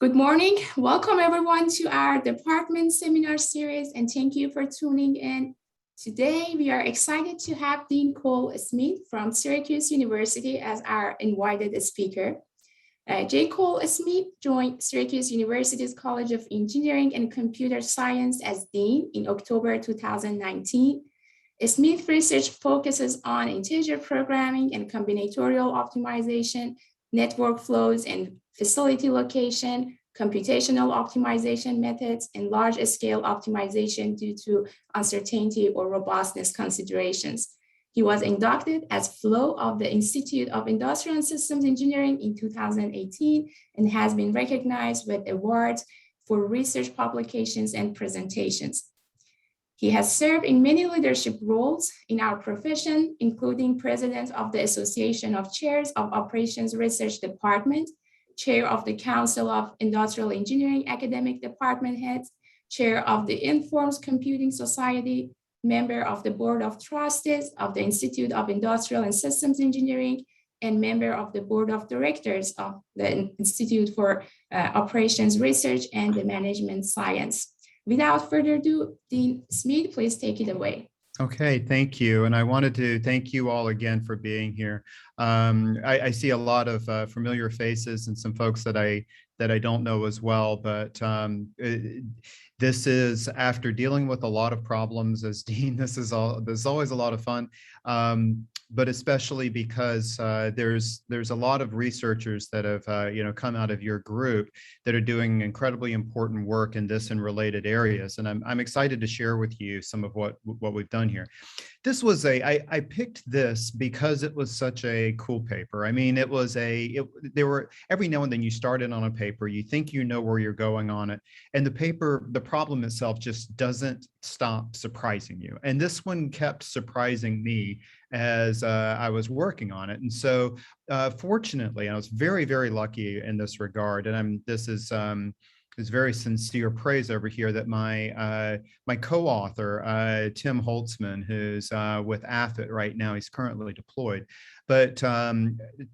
Good morning. Welcome everyone to our department seminar series, and thank you for tuning in. Today, we are excited to have Dean Cole Smith from Syracuse University as our invited speaker. J. Cole Smith joined Syracuse University's College of Engineering and Computer Science as Dean in October 2019. Smith's research focuses on integer programming and combinatorial optimization, network flows and facility location, computational optimization methods, and large-scale optimization due to uncertainty or robustness considerations. He was inducted as Fellow of the Institute of Industrial and Systems Engineering in 2018 and has been recognized with awards for research publications and presentations. He has served in many leadership roles in our profession, including President of the Association of Chairs of Operations Research Department, Chair of the Council of Industrial Engineering Academic Department Heads, Chair of the Informed Computing Society, member of the Board of Trustees of the Institute of Industrial and Systems Engineering, and member of the Board of Directors of the Institute for Operations Research and Management Science. Without further ado, Dean Smith, please take it away. Okay, thank you. And I wanted to thank you all again for being here. I see a lot of familiar faces and some folks that I don't know as well, but this is after dealing with a lot of problems as Dean. This is always a lot of fun. But especially because there's a lot of researchers that have come out of your group that are doing incredibly important work in this and related areas, and I'm excited to share with you some of what we've done here. This was I picked this because it was such a cool paper. I mean, there were every now and then you start in on a paper, you think you know where you're going on it, and the problem itself just doesn't stop surprising you. And this one kept surprising me as I was working on it. And so fortunately, I was very, very lucky in this regard. And this is very sincere praise over here that my co-author, Tim Holtzman, who's with AFIT right now, he's currently deployed. But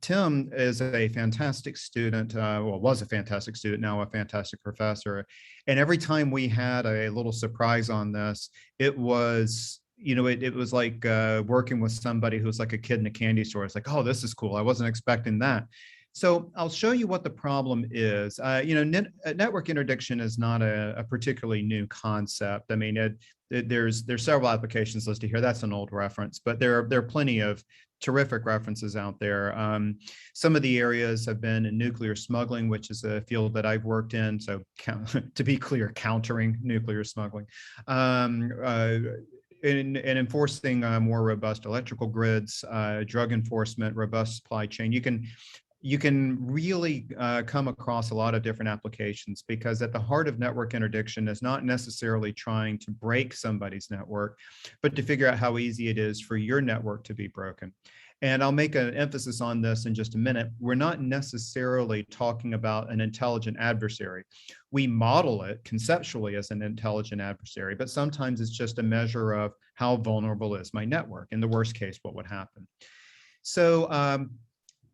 Tim is a fantastic student, was a fantastic student, now a fantastic professor. And every time we had a little surprise on this, it was, it was like working with somebody who's like a kid in a candy store. It's like, oh, this is cool. I wasn't expecting that. So I'll show you what the problem is. Network interdiction is not a particularly new concept. I mean, there's several applications listed here. That's an old reference, but there are plenty of terrific references out there. Some of the areas have been in nuclear smuggling, which is a field that I've worked in. So to be clear, countering nuclear smuggling. In enforcing more robust electrical grids, drug enforcement, robust supply chain, you can really come across a lot of different applications, because at the heart of network interdiction is not necessarily trying to break somebody's network, but to figure out how easy it is for your network to be broken. And I'll make an emphasis on this in just a minute. We're not necessarily talking about an intelligent adversary. We model it conceptually as an intelligent adversary, but sometimes it's just a measure of how vulnerable is my network. In the worst case, what would happen? So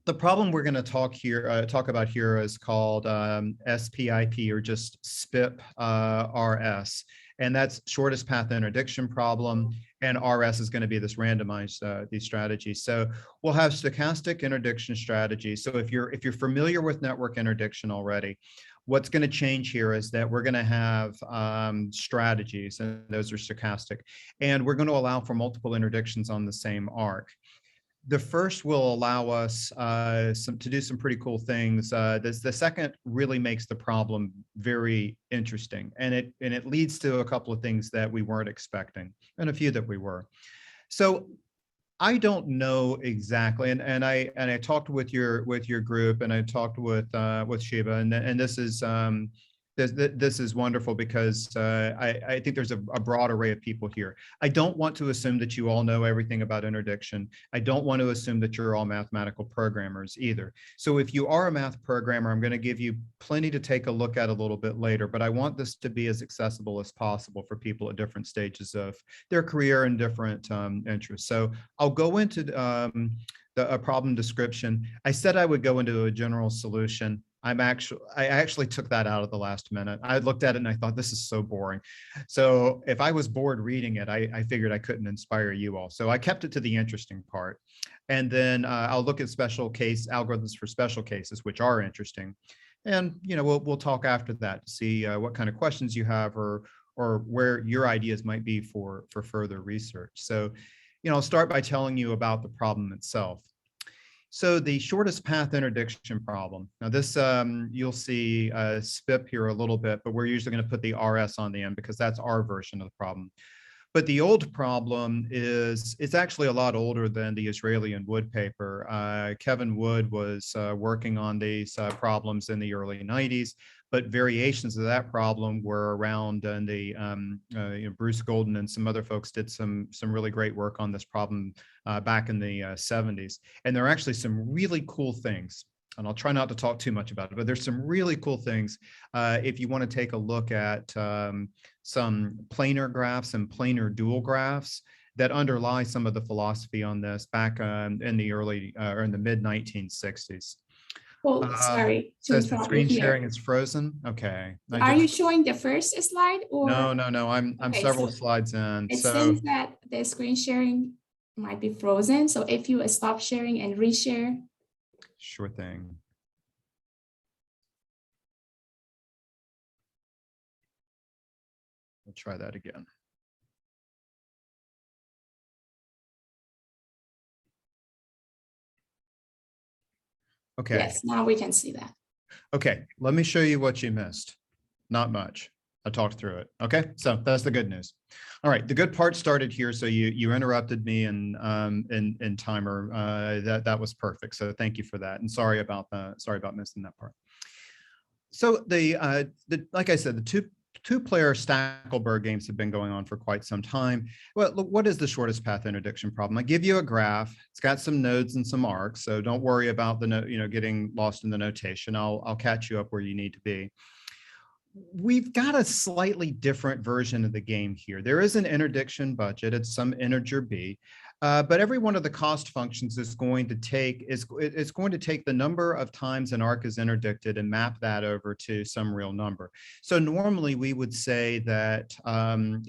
the problem we're going to talk about here is called SPIP, or just SPIP RS. And that's shortest path interdiction problem. And RS is going to be this randomized these strategies. So we'll have stochastic interdiction strategies. So if you're familiar with network interdiction already, what's going to change here is that we're going to have strategies, and those are stochastic. And we're going to allow for multiple interdictions on the same arc. The first will allow us to do some pretty cool things. The second really makes the problem very interesting, and it leads to a couple of things that we weren't expecting, and a few that we were. So I don't know exactly, and I talked with your group, and I talked with Shiva, and this is. This is wonderful because I think there's a broad array of people here. I don't want to assume that you all know everything about interdiction. I don't want to assume that you're all mathematical programmers either. So if you are a math programmer, I'm going to give you plenty to take a look at a little bit later, but I want this to be as accessible as possible for people at different stages of their career and different interests. So I'll go into a problem description. I said I would go into a general solution. I actually took that out at the last minute. I looked at it and I thought, this is so boring. So if I was bored reading it, I figured I couldn't inspire you all. So I kept it to the interesting part. And then I'll look at special case algorithms for special cases, which are interesting. And, we'll talk after that to see what kind of questions you have or where your ideas might be for further research. So, I'll start by telling you about the problem itself. So the shortest path interdiction problem. Now this, you'll see SPIP here a little bit, but we're usually going to put the RS on the end because that's our version of the problem. But the old problem it's actually a lot older than the Israeli and Wood paper. Kevin Wood was working on these problems in the early 90s, but variations of that problem were around, and Bruce Golden and some other folks did some really great work on this problem back in the 70s. And there are actually some really cool things, and I'll try not to talk too much about it, but there's some really cool things if you want to take a look at some planar graphs and planar dual graphs that underlie some of the philosophy on this back in the early or in the mid 1960s. Well, sorry to Says the interrupt screen you here. sharing is frozen. Okay. Are you showing the first slide or? No. I'm Okay, several so slides in. it So seems that the screen sharing might be frozen. So if you stop sharing and reshare. sure thing. We'll try that again. Okay. Yes, now we can see that. Okay, let me show you what you missed. Not much. I talked through it. Okay, so that's the good news. All right, the good part started here. So you interrupted me in timer. That was perfect. So thank you for that. And sorry about missing that part. So like I said, the two-player Stackelberg games have been going on for quite some time. Well, look, what is the shortest path interdiction problem? I give you a graph. It's got some nodes and some arcs, so don't worry about getting lost in the notation. I'll catch you up where you need to be. We've got a slightly different version of the game here. There is an interdiction budget. It's some integer b. But every one of the cost functions is going to take the number of times an arc is interdicted and map that over to some real number. So normally we would say that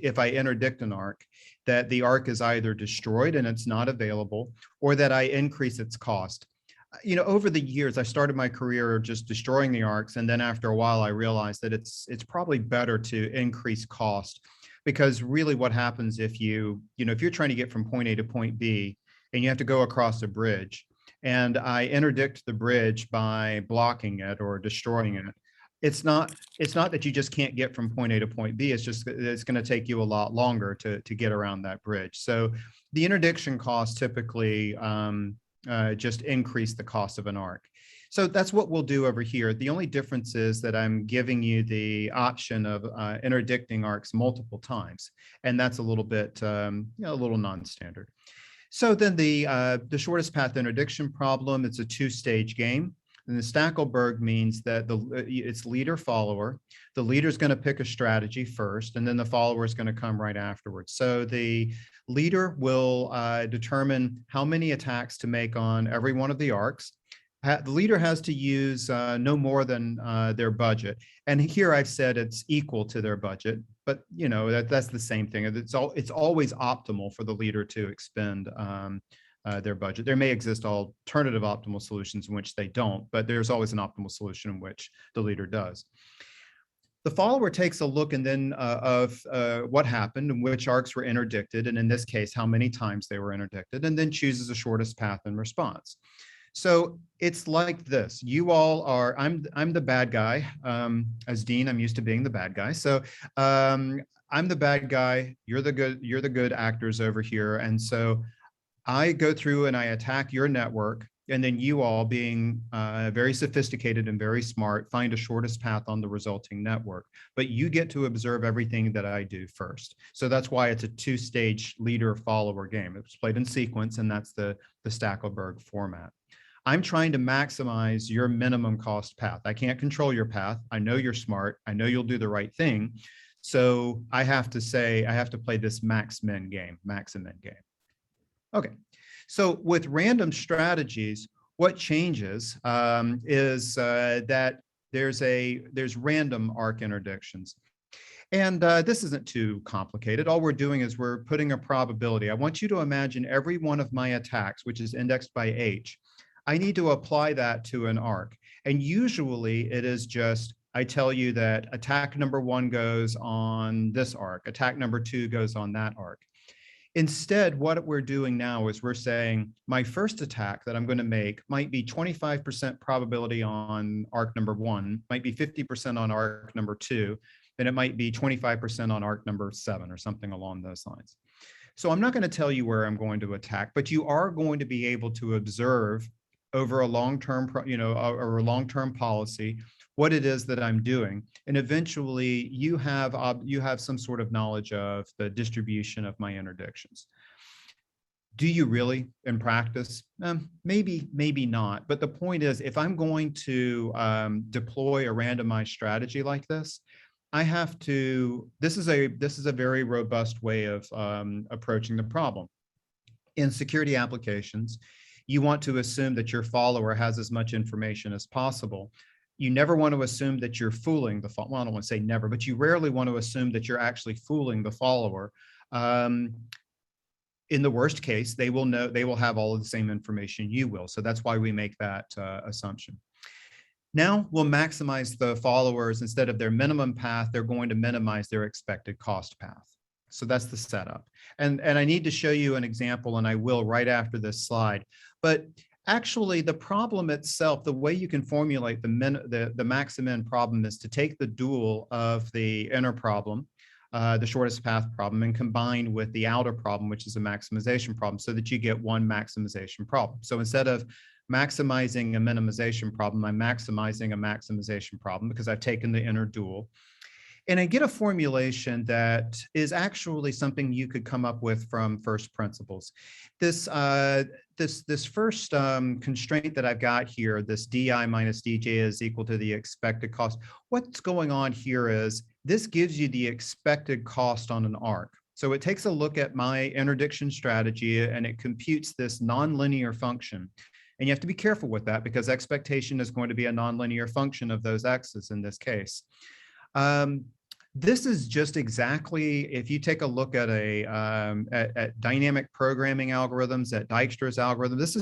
if I interdict an arc, that the arc is either destroyed and it's not available, or that I increase its cost. Over the years, I started my career just destroying the arcs, and then after a while, I realized that it's probably better to increase cost. Because really what happens if you're trying to get from point A to point B and you have to go across a bridge, and I interdict the bridge by blocking it or destroying it, it's not that you just can't get from point A to point B, it's just that it's going to take you a lot longer to get around that bridge. So the interdiction costs typically just increase the cost of an arc. So that's what we'll do over here. The only difference is that I'm giving you the option of interdicting arcs multiple times, and that's a little bit, a little non-standard. So then the shortest path interdiction problem, it's a two-stage game. And the Stackelberg means that it's leader-follower. The leader is going to pick a strategy first, and then the follower is going to come right afterwards. So the leader will determine how many attacks to make on every one of the arcs. The leader has to use no more than their budget. And here I've said it's equal to their budget, but that's the same thing. It's always optimal for the leader to expend their budget. There may exist alternative optimal solutions in which they don't, but there's always an optimal solution in which the leader does. The follower takes a look and then of what happened and which arcs were interdicted, and in this case, how many times they were interdicted, and then chooses the shortest path in response. So it's like this. You all are, I'm the bad guy. As Dean, I'm used to being the bad guy. So I'm the bad guy. You're the good actors over here. And so I go through and I attack your network, and then you all, being very sophisticated and very smart, find a shortest path on the resulting network. But you get to observe everything that I do first. So that's why it's a two-stage leader-follower game. It's played in sequence, and that's the Stackelberg format. I'm trying to maximize your minimum cost path. I can't control your path. I know you're smart. I know you'll do the right thing. So I have to play this max and min game. Okay, so with random strategies, what changes is that there's random arc interdictions. And this isn't too complicated. All we're doing is we're putting a probability. I want you to imagine every one of my attacks, which is indexed by H. I need to apply that to an arc. And usually it is just, I tell you that attack number 1 goes on this arc, attack number 2 goes on that arc. Instead, what we're doing now is we're saying my first attack that I'm going to make might be 25% probability on arc number 1, might be 50% on arc number 2, then it might be 25% on arc number 7 or something along those lines. So I'm not going to tell you where I'm going to attack, but you are going to be able to observe over a long-term, or a long-term policy, what it is that I'm doing. And eventually you have some sort of knowledge of the distribution of my interdictions. Do you really in practice? Maybe, maybe not. But the point is, if I'm going to deploy a randomized strategy like this, I have to, this is a very robust way of approaching the problem. In security applications, you want to assume that your follower has as much information as possible. You never want to assume that you're fooling the follower. Well, I don't want to say never, but you rarely want to assume that you're actually fooling the follower. In the worst case, they will have all of the same information you will. So that's why we make that assumption. Now we'll maximize the followers. Instead of their minimum path, they're going to minimize their expected cost path. So that's the setup. And I need to show you an example, and I will right after this slide. But actually, the problem itself, the way you can formulate the max-min problem is to take the dual of the inner problem, the shortest path problem, and combine with the outer problem, which is a maximization problem, so that you get one maximization problem. So instead of maximizing a minimization problem, I'm maximizing a maximization problem because I've taken the inner dual. And I get a formulation that is actually something you could come up with from first principles. This first constraint that I've got here, this DI minus DJ is equal to the expected cost. What's going on here is this gives you the expected cost on an arc. So it takes a look at my interdiction strategy and it computes this nonlinear function. And you have to be careful with that because expectation is going to be a nonlinear function of those x's in this case. This is just exactly, if you take a look at at dynamic programming algorithms, at Dijkstra's algorithm, these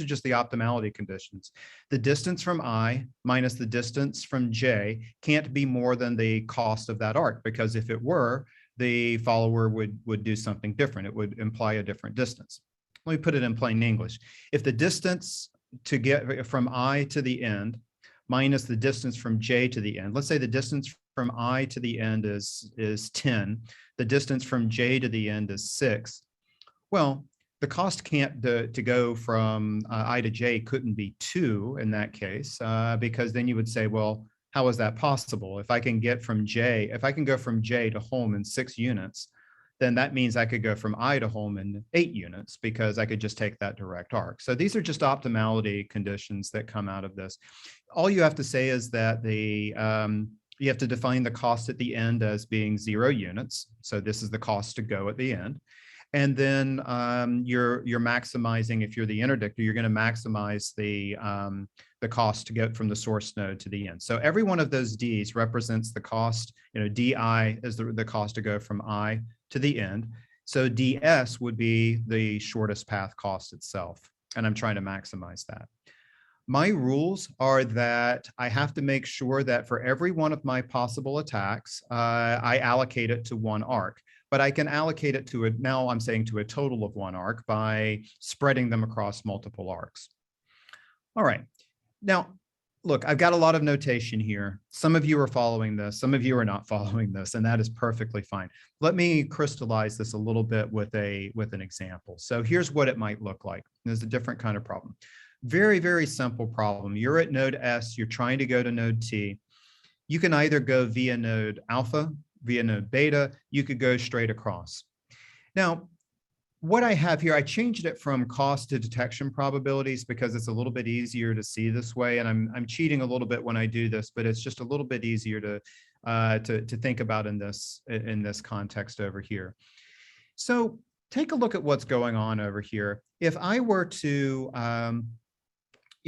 are just the optimality conditions. The distance from I minus the distance from J can't be more than the cost of that arc, because if it were, the follower would do something different. It would imply a different distance. Let me put it in plain English. If the distance to get from I to the end minus the distance from J to the end, let's say the distance from I to the end is 10, the distance from J to the end is 6. Well, the cost can't to go from I to J couldn't be 2 in that case, because then you would say, well, how is that possible? If I can go from J to home in 6 units, then that means I could go from I to home in 8 units because I could just take that direct arc. So these are just optimality conditions that come out of this. All you have to say is that you have to define the cost at the end as being 0 units. So this is the cost to go at the end. And then you're maximizing, if you're the interdictor, you're going to maximize the cost to get from the source node to the end. So every one of those D's represents the cost. DI is the cost to go from I to the end. So DS would be the shortest path cost itself. And I'm trying to maximize that. My rules are that I have to make sure that for every one of my possible attacks, I allocate it to one arc. But I can allocate it to now I'm saying to a total of one arc by spreading them across multiple arcs. All right. Now, look, I've got a lot of notation here. Some of you are following this, some of you are not following this, and that is perfectly fine. Let me crystallize this a little bit with an example. So here's what it might look like. There's a different kind of problem. Very, very simple problem. You're at node S, you're trying to go to node T. You can either go via node alpha, via node beta, you could go straight across. Now, what I have here, I changed it from cost to detection probabilities because it's a little bit easier to see this way. And I'm cheating a little bit when I do this, but it's just a little bit easier to think about in this context over here. So take a look at what's going on over here. If I were to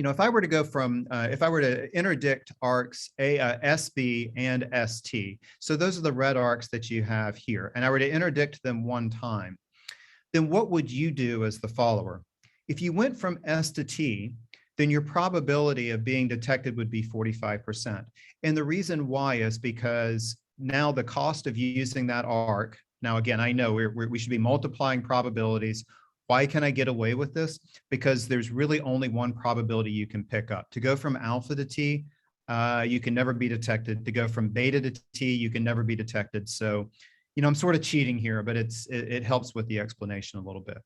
if I were to go from, if I were to interdict arcs SB and ST, so those are the red arcs that you have here, and I were to interdict them one time, then what would you do as the follower? If you went from S to T, then your probability of being detected would be 45%. And the reason why is because now the cost of using that arc, now again, I know we should be multiplying probabilities. Why can I get away with this? Because there's really only one probability you can pick up. To go from alpha to T, you can never be detected. To go from beta to T, you can never be detected. So, I'm sort of cheating here, but it helps with the explanation a little bit.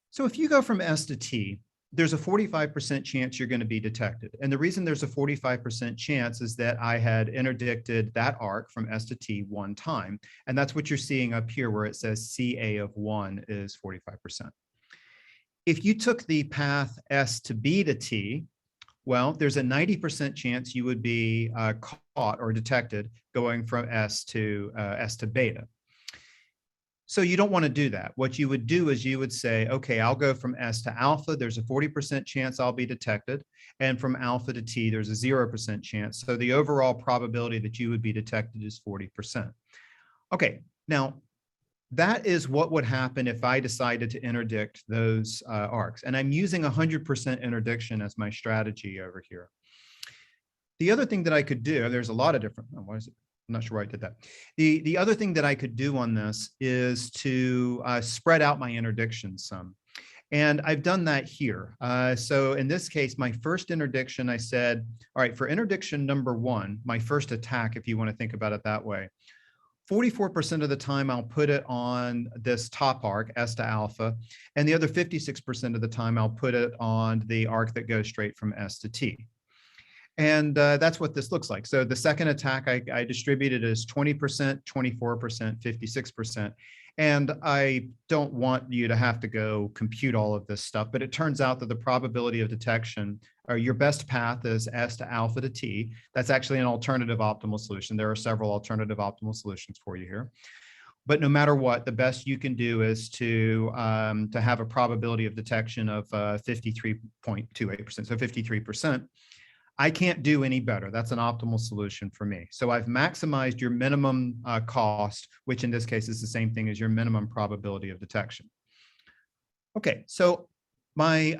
So if you go from S to T, there's a 45% chance you're going to be detected. And the reason there's a 45% chance is that I had interdicted that arc from S to T one time. And that's what you're seeing up here where it says CA of 1 is 45%. If you took the path S to B to T, well, there's a 90% chance you would be caught or detected going from S to beta. So you don't want to do that. What you would do is you would say, okay, I'll go from S to alpha. There's a 40% chance I'll be detected. And from alpha to T, there's a 0% chance. So the overall probability that you would be detected is 40%. Okay, now that is what would happen if I decided to interdict those arcs. And I'm using 100% interdiction as my strategy over here. The other thing that I could do, there's a lot of different, what is it? I'm not sure why I did that. The other thing that I could do on this is to spread out my interdictions some. And I've done that here. So in this case, my first interdiction, I said, all right, for interdiction number 1, my first attack, if you want to think about it that way, 44% of the time I'll put it on this top arc, S to alpha, and the other 56% of the time I'll put it on the arc that goes straight from S to T. And that's what this looks like. So the second attack I distributed as 20%, 24%, 56%. And I don't want you to have to go compute all of this stuff, but it turns out that the probability of detection, or your best path is S to alpha to T. That's actually an alternative optimal solution. There are several alternative optimal solutions for you here. But no matter what, the best you can do is to have a probability of detection of 53.28%, so 53%. I can't do any better. That's an optimal solution for me. So I've maximized your minimum cost, which in this case is the same thing as your minimum probability of detection. Okay, so my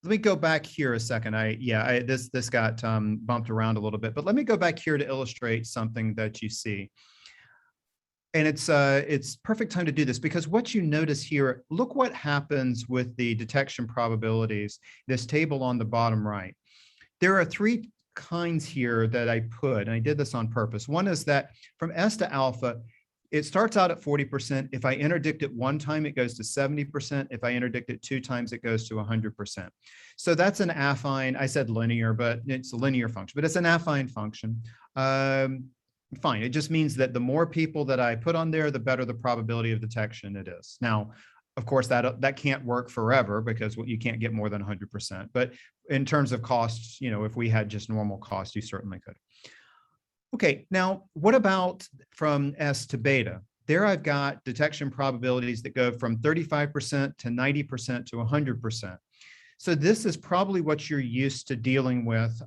let me go back here a second. This got bumped around a little bit, but let me go back here to illustrate something that you see. And it's perfect time to do this because what you notice here, look what happens with the detection probabilities, this table on the bottom right. There are 3 kinds here that I put, and I did this on purpose. One is that from S to alpha, it starts out at 40%. If I interdict it one time, it goes to 70%. If I interdict it 2 times, it goes to 100%. So that's an affine. I said linear, but it's a linear function, but it's an affine function. Fine. It just means that the more people that I put on there, the better the probability of detection it is. Now, of course, that can't work forever because you can't get more than 100%. But in terms of costs, if we had just normal costs, you certainly could. Okay, now what about from S to beta? There I've got detection probabilities that go from 35% to 90% to 100%. So this is probably what you're used to dealing with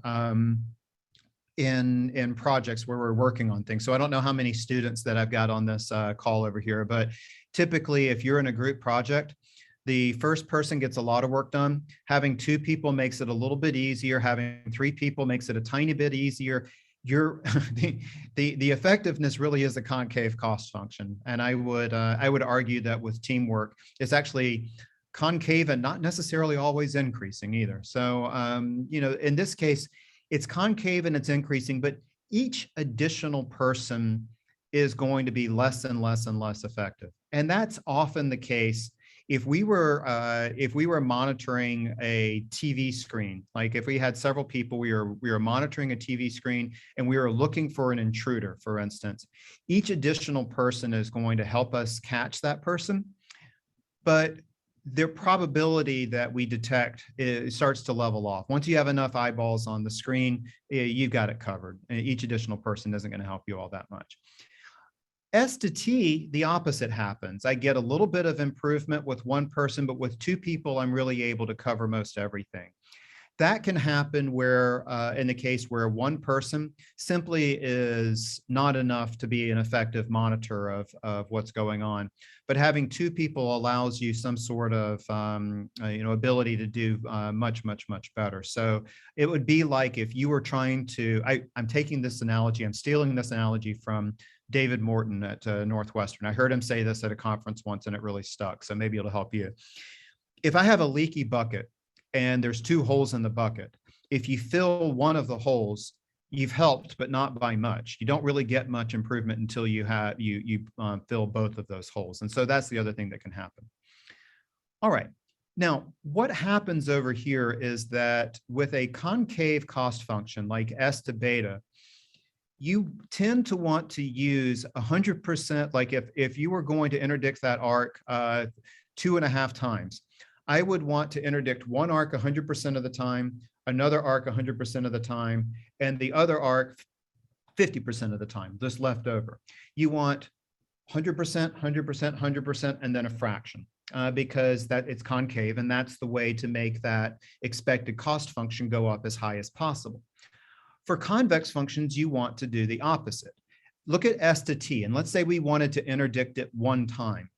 in projects where we're working on things. So I don't know how many students that I've got on this call over here, but typically if you're in a group project, the first person gets a lot of work done. Having 2 people makes it a little bit easier. Having 3 people makes it a tiny bit easier. The effectiveness really is a concave cost function. And I would argue that with teamwork, it's actually concave and not necessarily always increasing either. So, in this case, it's concave and it's increasing, but each additional person is going to be less and less and less effective. And that's often the case if we were monitoring a TV screen, like if we had several people, we were monitoring a TV screen and we were looking for an intruder, for instance, each additional person is going to help us catch that person. But the probability that we detect starts to level off. Once you have enough eyeballs on the screen, you've got it covered. And each additional person isn't going to help you all that much. S to T, the opposite happens. I get a little bit of improvement with one person, but with two people, I'm really able to cover most everything. That can happen where, in the case where one person simply is not enough to be an effective monitor of what's going on. But having two people allows you some sort of ability to do much, much, much better. So it would be like if you were trying to, I'm taking this analogy, I'm stealing this analogy from David Morton at Northwestern. I heard him say this at a conference once and it really stuck. So maybe it'll help you. If I have a leaky bucket, and there's two holes in the bucket. If you fill one of the holes, you've helped, but not by much. You don't really get much improvement until you have fill both of those holes. And so that's the other thing that can happen. All right. Now, what happens over here is that with a concave cost function like S to beta, you tend to want to use 100%, like if you were going to interdict that arc 2.5 times, I would want to interdict one arc 100% of the time, another arc 100% of the time, and the other arc 50% of the time, just left over. You want 100%, 100%, 100%, and then a fraction because that it's concave, and that's the way to make that expected cost function go up as high as possible. For convex functions, you want to do the opposite. Look at S to T, and let's say we wanted to interdict it one time.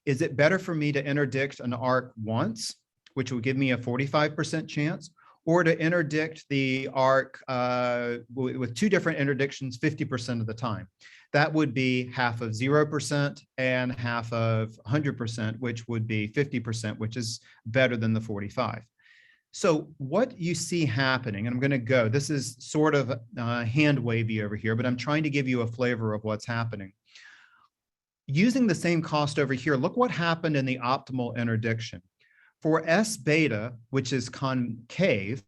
Is it better for me to interdict an arc once, which will give me a 45% chance, or to interdict the arc with two different interdictions 50% of the time? That would be half of 0% and half of 100%, which would be 50%, which is better than the 45. So what you see happening, and I'm going to go, this is sort of hand wavy over here, but I'm trying to give you a flavor of what's happening. Using the same cost over here, look what happened in the optimal interdiction. For S beta, which is concave,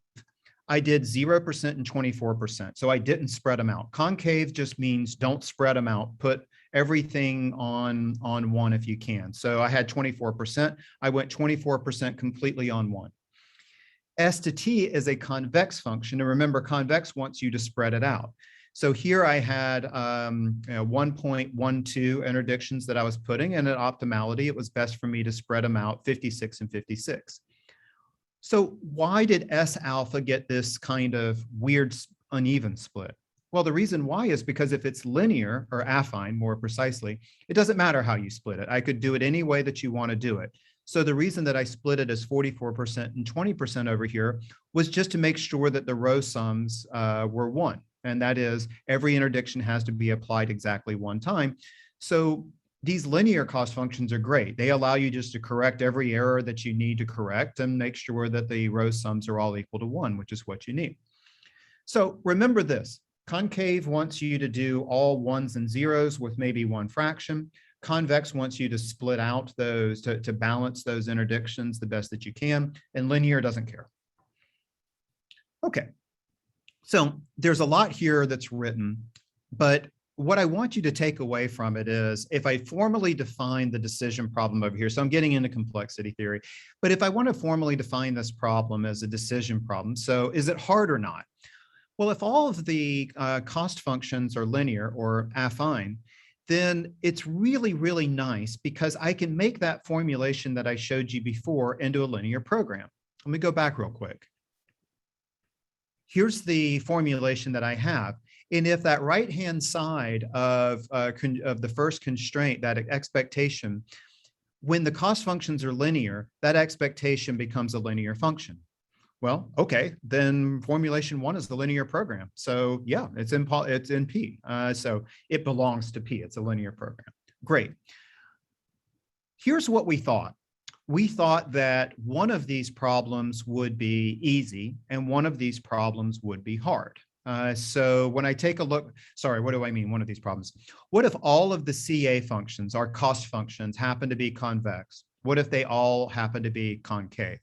I did 0% and 24%. So I didn't spread them out. Concave just means don't spread them out. Put everything on one if you can. So I had 24%. I went 24% completely on one. S to T is a convex function. And remember, convex wants you to spread it out. So here I had 1.12 interdictions that I was putting, and at optimality, it was best for me to spread them out 56 and 56. So why did S alpha get this kind of weird uneven split? Well, the reason why is because if it's linear, or affine more precisely, it doesn't matter how you split it. I could do it any way that you want to do it. So the reason that I split it as 44% and 20% over here was just to make sure that the row sums were 1. And that is every interdiction has to be applied exactly one time. So these linear cost functions are great. They allow you just to correct every error that you need to correct and make sure that the row sums are all equal to 1, which is what you need. So remember this, concave wants you to do all ones and zeros with maybe one fraction. Convex wants you to split out those, to balance those interdictions the best that you can, and linear doesn't care. Okay. So there's a lot here that's written, but what I want you to take away from it is if I formally define the decision problem over here, so I'm getting into complexity theory, but if I want to formally define this problem as a decision problem, so is it hard or not? Well, if all of the cost functions are linear or affine, then it's really, really nice because I can make that formulation that I showed you before into a linear program. Let me go back real quick. Here's the formulation that I have. And if that right-hand side of the first constraint, that expectation, when the cost functions are linear, that expectation becomes a linear function. Well, okay, then formulation 1 is the linear program. So yeah, it's in P. So it belongs to P. It's a linear program. Great. Here's what we thought. We thought that one of these problems would be easy and one of these problems would be hard. So when I take a look, sorry, what do I mean, one of these problems? What if all of the CA functions, our cost functions, happen to be convex? What if they all happen to be concave?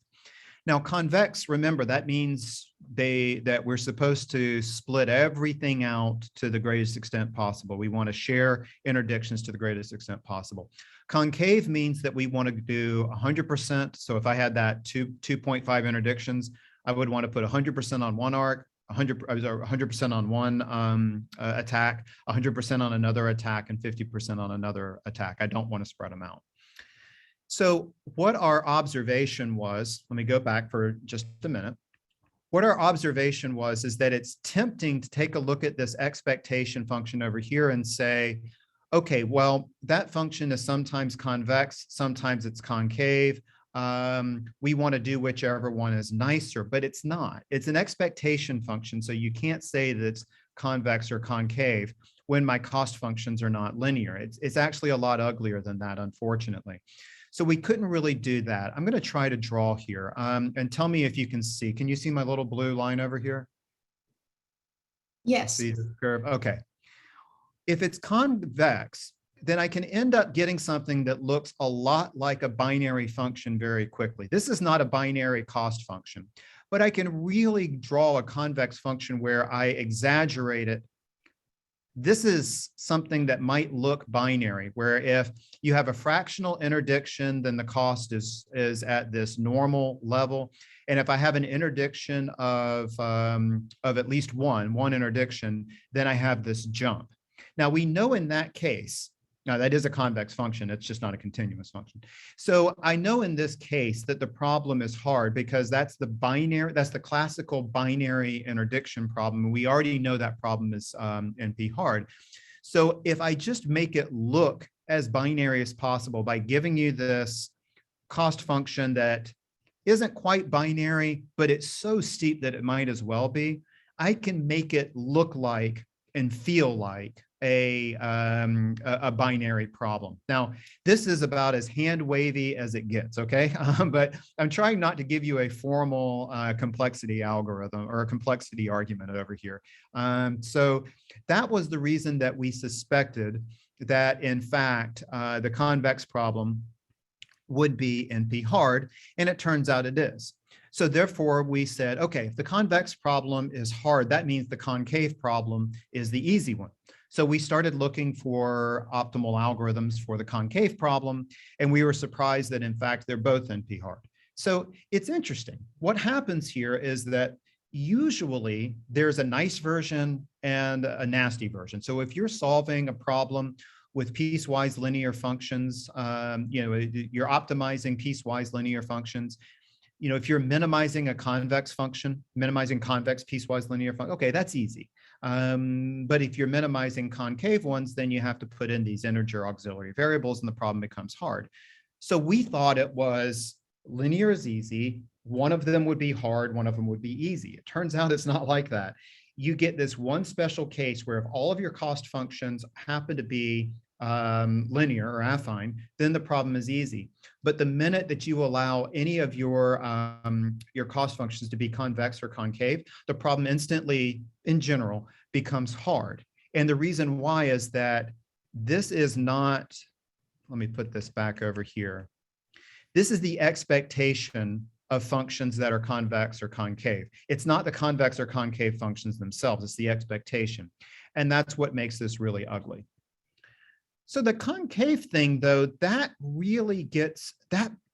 Now, convex, remember, that means that we're supposed to split everything out to the greatest extent possible. We want to share interdictions to the greatest extent possible. Concave means that we want to do 100%. So if I had that 2.5 interdictions, I would want to put 100% on one arc, 100% on one attack, 100% on another attack, and 50% on another attack. I don't want to spread them out. So what our observation was, let me go back for just a minute. What our observation was is that it's tempting to take a look at this expectation function over here and say, okay, well, that function is sometimes convex, sometimes it's concave. We want to do whichever one is nicer, but it's not. It's an expectation function, so you can't say that it's convex or concave when my cost functions are not linear. It's actually a lot uglier than that, unfortunately. So we couldn't really do that. I'm going to try to draw here and tell me if you can see. Can you see my little blue line over here? Yes. See the curve? Okay. If it's convex, then I can end up getting something that looks a lot like a binary function very quickly. This is not a binary cost function, but I can really draw a convex function where I exaggerate it. This is something that might look binary, where if you have a fractional interdiction, then the cost is at this normal level. And if I have an interdiction of at least one interdiction, then I have this jump. Now we know in that case, now that is a convex function, it's just not a continuous function. So I know in this case that the problem is hard because that's the classical binary interdiction problem. We already know that problem is NP hard. So if I just make it look as binary as possible by giving you this cost function that isn't quite binary, but it's so steep that it might as well be, I can make it look like and feel like a binary problem. Now, this is about as hand wavy as it gets, okay? But I'm trying not to give you a formal complexity algorithm or a complexity argument over here. So that was the reason that we suspected that, in fact, the convex problem would be NP hard, and it turns out it is. So therefore, we said, okay, if the convex problem is hard, that means the concave problem is the easy one. So we started looking for optimal algorithms for the concave problem, and we were surprised that, in fact, they're both NP hard. So it's interesting. What happens here is that usually there's a nice version and a nasty version. So if you're solving a problem with piecewise linear functions, you're optimizing piecewise linear functions. If you're minimizing a convex function, minimizing convex piecewise linear function, okay, that's easy. But if you're minimizing concave ones, then you have to put in these integer auxiliary variables and the problem becomes hard. So we thought it was linear is easy. One of them would be hard, one of them would be easy. It turns out it's not like that. You get this one special case where if all of your cost functions happen to be linear or affine, then the problem is easy. But the minute that you allow any of your cost functions to be convex or concave, the problem instantly, in general, becomes hard. And the reason why is that this is not, let me put this back over here. This is the expectation of functions that are convex or concave. It's not the convex or concave functions themselves, it's the expectation. And that's what makes this really ugly. So the concave thing, though, that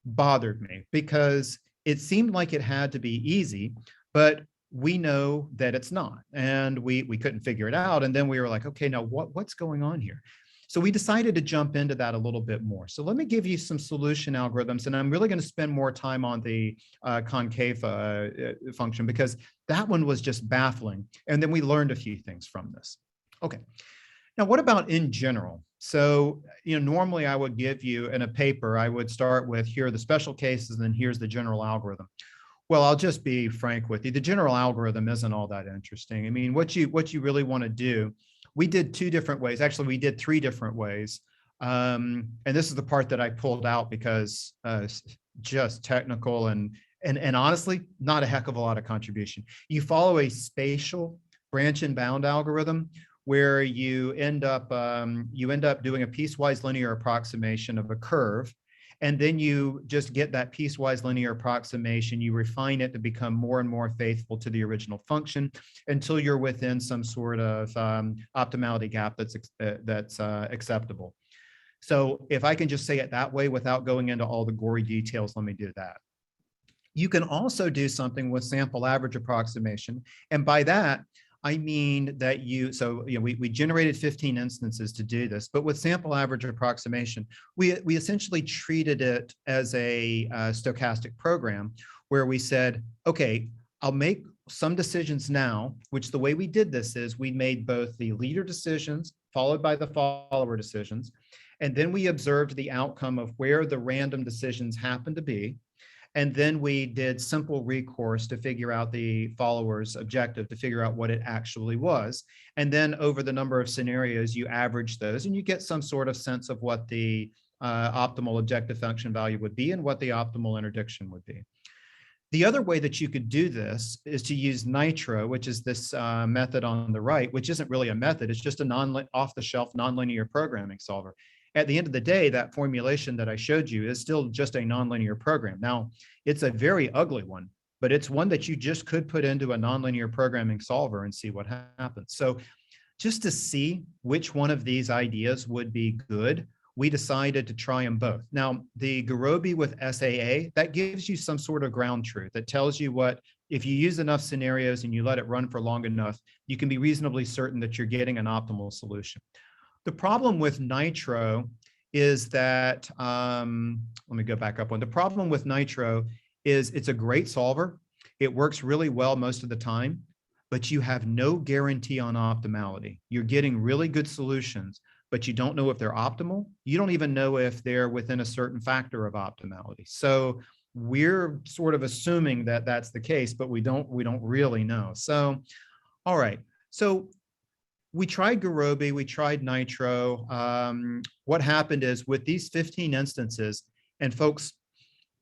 bothered me because it seemed like it had to be easy, but we know that it's not, and we couldn't figure it out. And then we were like, okay, now what's going on here? So we decided to jump into that a little bit more. So let me give you some solution algorithms, and I'm really going to spend more time on the concave function because that one was just baffling. And then we learned a few things from this. Okay. Now, what about in general? So, normally I would give you in a paper, I would start with here are the special cases, and then here's the general algorithm. Well, I'll just be frank with you. The general algorithm isn't all that interesting. I mean, what you really want to do, we did two different ways. Actually, we did three different ways. And this is the part that I pulled out because just technical and honestly, not a heck of a lot of contribution. You follow a spatial branch and bound algorithm, where you end up doing a piecewise linear approximation of a curve, and then you just get that piecewise linear approximation, you refine it to become more and more faithful to the original function until you're within some sort of optimality gap that's acceptable. So if I can just say it that way without going into all the gory details, let me do that. You can also do something with sample average approximation. And by that, I mean that we generated 15 instances to do this, but with sample average approximation, we essentially treated it as a stochastic program where we said, okay, I'll make some decisions now, which the way we did this is we made both the leader decisions followed by the follower decisions. And then we observed the outcome of where the random decisions happened to be. And then we did simple recourse to figure out the follower's objective, to figure out what it actually was. And then over the number of scenarios, you average those and you get some sort of sense of what the optimal objective function value would be and what the optimal interdiction would be. The other way that you could do this is to use Nitro, which is this method on the right, which isn't really a method. It's just a off-the-shelf nonlinear programming solver. At the end of the day, that formulation that I showed you is still just a nonlinear program. Now, it's a very ugly one, but it's one that you just could put into a nonlinear programming solver and see what happens. So just to see which one of these ideas would be good, we decided to try them both. Now, the Gurobi with SAA, that gives you some sort of ground truth that tells you what, if you use enough scenarios and you let it run for long enough, you can be reasonably certain that you're getting an optimal solution. The problem with Nitro is that, let me go back up one. The problem with Nitro is it's a great solver. It works really well most of the time, but you have no guarantee on optimality. You're getting really good solutions, but you don't know if they're optimal. You don't even know if they're within a certain factor of optimality. So we're sort of assuming that that's the case, but we don't really know. So, all right. So we tried Gurobi, we tried Nitro. What happened is with these 15 instances, and folks,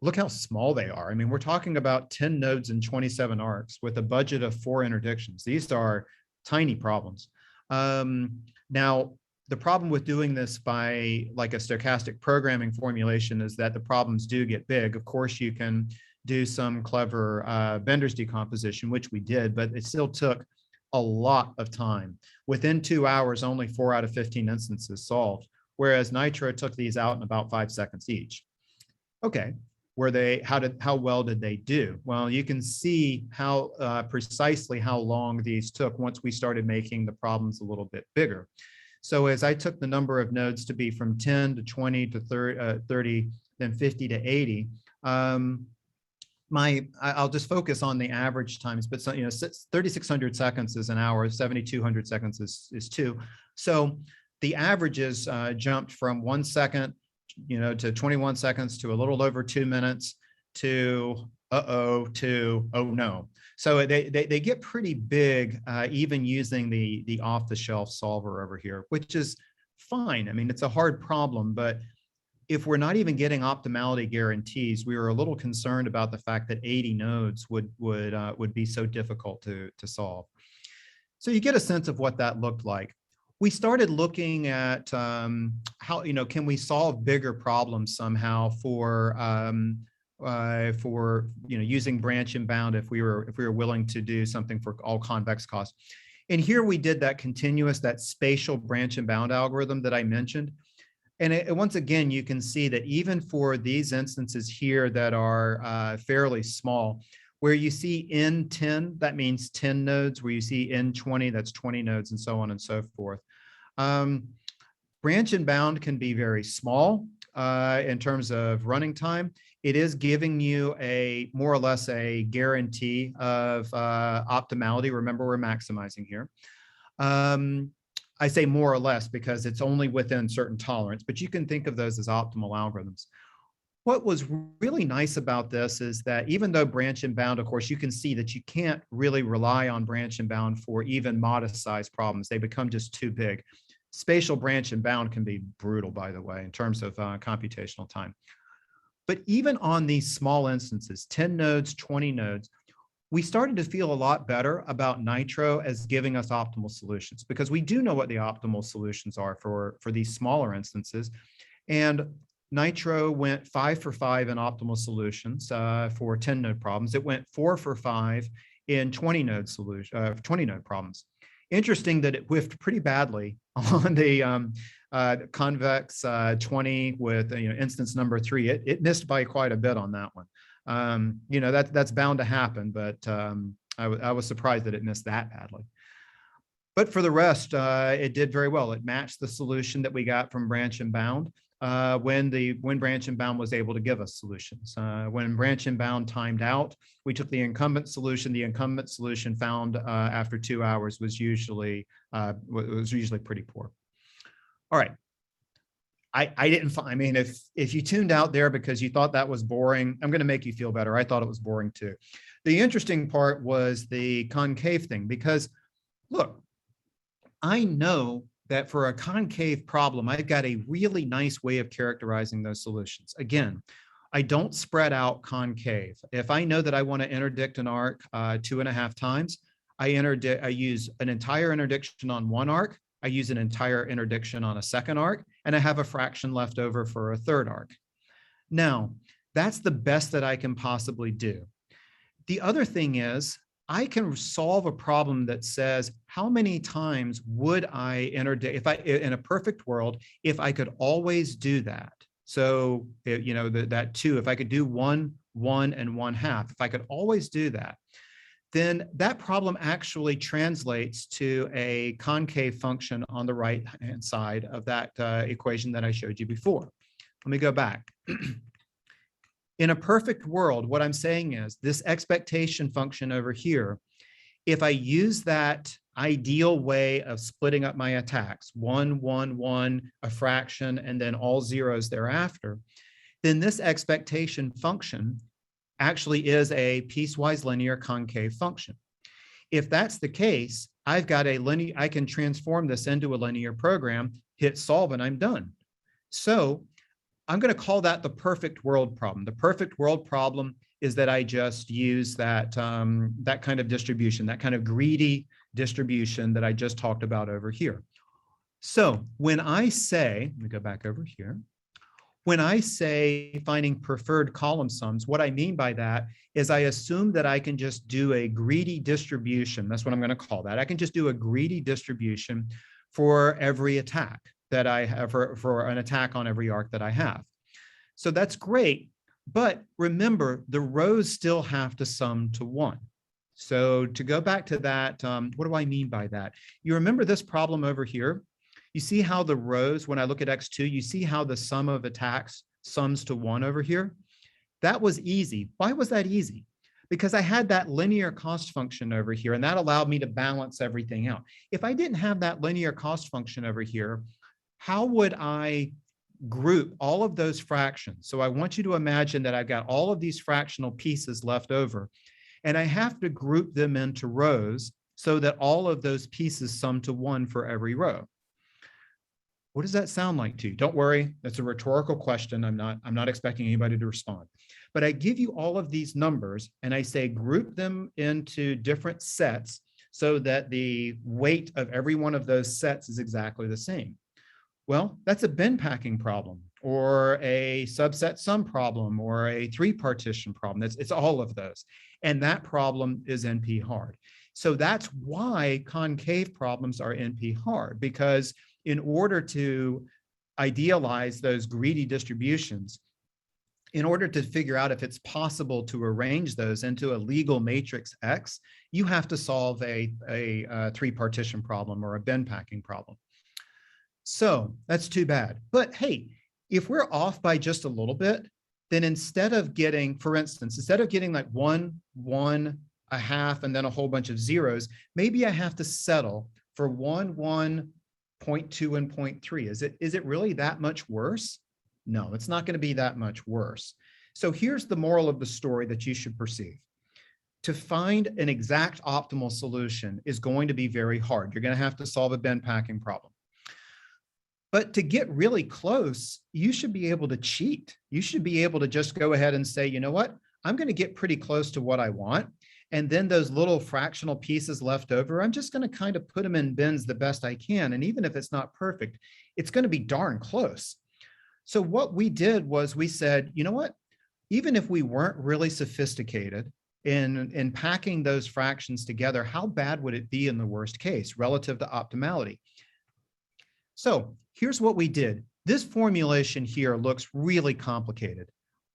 look how small they are. I mean, we're talking about 10 nodes and 27 arcs with a budget of 4 interdictions. These are tiny problems. Now, the problem with doing this by like a stochastic programming formulation is that the problems do get big. Of course, you can do some clever Bender's decomposition, which we did, but it still took a lot of time. Within 2 hours, only 4 out of 15 instances solved, whereas Nitro took these out in about 5 seconds each. Okay, how well did they do? Well, you can see how precisely how long these took once we started making the problems a little bit bigger. So as I took the number of nodes to be from 10 to 20 to 30, then 50 to 80, I'll just focus on the average times, but 3,600 seconds is an hour, 7,200 seconds is 2. So the averages jumped from 1 second, to 21 seconds to a little over 2 minutes to to oh no. So they get pretty big, even using the off-the-shelf solver over here, which is fine. I mean, it's a hard problem, but if we're not even getting optimality guarantees, we were a little concerned about the fact that 80 nodes would be so difficult to solve. So you get a sense of what that looked like. We started looking at how, can we solve bigger problems somehow for using branch and bound if we were willing to do something for all convex costs. And here we did that spatial branch and bound algorithm that I mentioned. And once again, you can see that even for these instances here that are fairly small, where you see N10, that means 10 nodes, where you see N20, that's 20 nodes, and so on and so forth. Branch and bound can be very small in terms of running time. It is giving you more or less a guarantee of optimality. Remember, we're maximizing here. I say more or less because it's only within certain tolerance, but you can think of those as optimal algorithms. What was really nice about this is that even though branch and bound, of course, you can see that you can't really rely on branch and bound for even modest sized problems. They become just too big. Spatial branch and bound can be brutal, by the way, in terms of computational time. But even on these small instances, 10 nodes, 20 nodes, we started to feel a lot better about Nitro as giving us optimal solutions, because we do know what the optimal solutions are for these smaller instances. And Nitro went 5 for 5 in optimal solutions for 10 node problems. It went 4 for 5 in 20 node problems. Interesting that it whiffed pretty badly on the convex 20 with instance number 3. It missed by quite a bit on that one. You know, that's bound to happen, but I was surprised that it missed that badly. But for the rest, it did very well. It matched the solution that we got from Branch and Bound when Branch and Bound was able to give us solutions. When Branch and Bound timed out, we took the incumbent solution. The incumbent solution found after 2 hours was usually pretty poor. All right. I didn't find, I mean, if you tuned out there because you thought that was boring, I'm going to make you feel better. I thought it was boring too. The interesting part was the concave thing, because look, I know that for a concave problem, I've got a really nice way of characterizing those solutions. Again, I don't spread out concave. If I know that I want to interdict an arc 2.5 times, I use an entire interdiction on one arc, I use an entire interdiction on a second arc, and I have a fraction left over for a third arc. Now, that's the best that I can possibly do. The other thing is, I can solve a problem that says, how many times would I interdict, if in a perfect world, if I could always do that? So, you know, that 2, if I could do 1, 1, and 1/2, if I could always do that, then that problem actually translates to a concave function on the right-hand side of that equation that I showed you before. Let me go back. In a perfect world, what I'm saying is this expectation function over here, if I use that ideal way of splitting up my attacks, 1, 1, 1, a fraction, and then all zeros thereafter, then this expectation function actually is a piecewise linear concave function. If that's the case, I've got a linear, I can transform this into a linear program, hit solve, and I'm done. So I'm going to call that the perfect world problem. The perfect world problem is that I just use that, that kind of distribution, that kind of greedy distribution that I just talked about over here. So when I say, let me go back over here. When I say finding preferred column sums, what I mean by that is I assume that I can just do a greedy distribution. That's what I'm going to call that. I can just do a greedy distribution for every attack that I have, for an attack on every arc that I have. So that's great. But remember, the rows still have to sum to 1. So to go back to that, what do I mean by that? You remember this problem over here? You see how the rows, when I look at X2, you see how the sum of attacks sums to 1 over here? That was easy. Why was that easy? Because I had that linear cost function over here, and that allowed me to balance everything out. If I didn't have that linear cost function over here, how would I group all of those fractions? So I want you to imagine that I've got all of these fractional pieces left over, and I have to group them into rows so that all of those pieces sum to 1 for every row. What does that sound like to you? Don't worry, that's a rhetorical question. I'm not expecting anybody to respond. But I give you all of these numbers and I say group them into different sets so that the weight of every one of those sets is exactly the same. Well, that's a bin packing problem or a subset sum problem or a 3-partition problem. It's all of those. And that problem is NP hard. So that's why concave problems are NP hard, because in order to idealize those greedy distributions, in order to figure out if it's possible to arrange those into a legal matrix X, you have to solve a 3-partition problem or a bin packing problem. So that's too bad. But hey, if we're off by just a little bit, then instead of getting, for instance, instead of getting like 1, 1, a half, and then a whole bunch of zeros, maybe I have to settle for 1, 1, 0.2, and 0.3. Is it really that much worse? No, it's not going to be that much worse. So here's the moral of the story that you should perceive. To find an exact optimal solution is going to be very hard. You're going to have to solve a bin packing problem. But to get really close, you should be able to cheat. You should be able to just go ahead and say, you know what? I'm going to get pretty close to what I want. And then those little fractional pieces left over, I'm just going to kind of put them in bins the best I can. And even if it's not perfect, it's going to be darn close. So what we did was we said, you know what? Even if we weren't really sophisticated in packing those fractions together, how bad would it be in the worst case relative to optimality? So here's what we did. This formulation here looks really complicated.